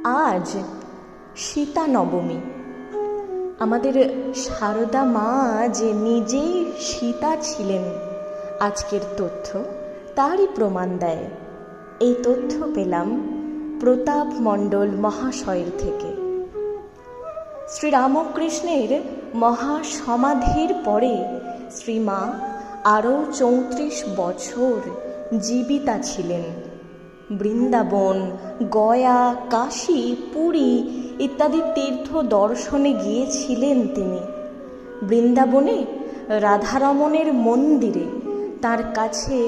আজ সীতা নবমী। আমাদের সারদা মা যে নিজেই সীতা ছিলেন, আজকের তথ্য তারই প্রমাণ দেয়। এই তথ্য পেলাম প্রতাপ মণ্ডল মহাশয়ের থেকে। শ্রীরামকৃষ্ণের মহাসমাধির পরে শ্রীমা আরও 34 বছর জীবিতা ছিলেন। বৃন্দাবন, গয়া, কাশী, পুরী ইত্যাদি তীর্থ দর্শনে গিয়েছিলেন তিনি। বৃন্দাবনে রাধারমণের মন্দিরে তার কাছে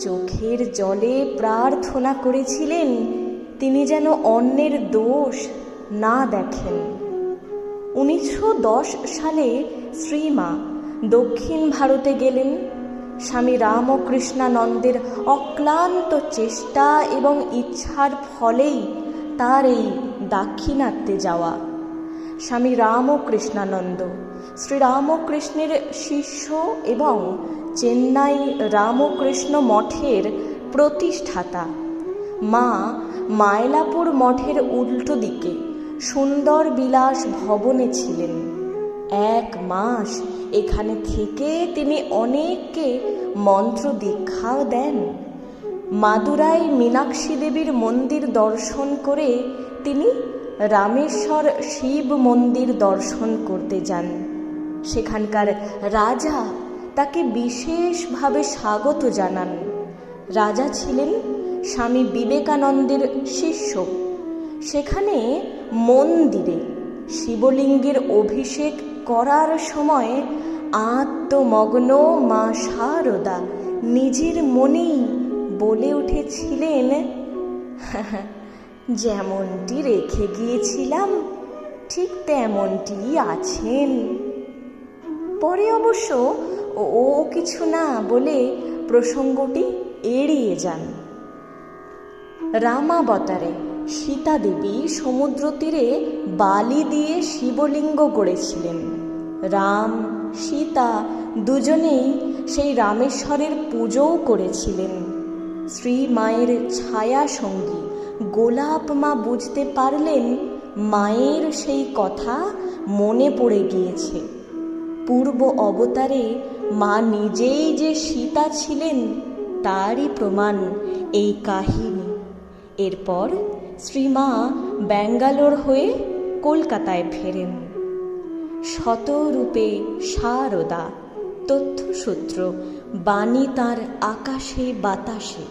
চোখের জলে প্রার্থনা করেছিলেন তিনি যেন অন্যের দোষ না দেখেন। 1910 সালে শ্রীমা দক্ষিণ ভারতে গেলেন। স্বামী রামকৃষ্ণানন্দের অক্লান্ত চেষ্টা এবং ইচ্ছার ফলেই তার এই দাক্ষিণাত্যে যাওয়া। স্বামী রামকৃষ্ণানন্দ শ্রীরামকৃষ্ণের শিষ্য এবং চেন্নাই রামকৃষ্ণ মঠের প্রতিষ্ঠাতা। মা মায়লাপুর মঠের উল্টো দিকে সুন্দর বিলাস ভবনে ছিলেন। 1 মাস এখানে থেকে তিনি অনেককে মন্ত্র দীক্ষাও দেন। মাদুরাই মীনাক্ষী দেবীর মন্দির দর্শন করে তিনি রামেশ্বর শিব মন্দির দর্শন করতে যান। সেখানকার রাজা তাকে বিশেষভাবে স্বাগত জানান। রাজা ছিলেন স্বামী বিবেকানন্দের শিষ্য। সেখানে মন্দিরে শিবলিঙ্গের অভিষেক করার সময় আত্মমগ্ন মা সারদা নিজের মনেই বলে উঠেছিলেন, যেমনটি রেখে গিয়েছিলাম ঠিক তেমনটি আছেন। পরে অবশ্য ও কিছু না বলে প্রসঙ্গটি এড়িয়ে যান। রামাবতারে সীতা দেবী সমুদ্র তীরে বালি দিয়ে শিবলিঙ্গ গড়েছিলেন। রাম সীতা দুজনেই সেই রামেশ্বরের পুজোও করেছিলেন। শ্রী মায়ের ছায়া সঙ্গী গোলাপ মা বুঝতে পারলেন মায়ের সেই কথা মনে পড়ে গিয়েছে। পূর্ব অবতারে মা নিজেই যে সীতা ছিলেন তারই প্রমাণ এই কাহিনী। এরপর শ্রীমা ব্যাঙ্গালোর হয়ে কলকাতায় ফেরেন। শতরূপে সারদা, তথ্যসূত্র বাণী তাঁর আকাশে বাতাসে।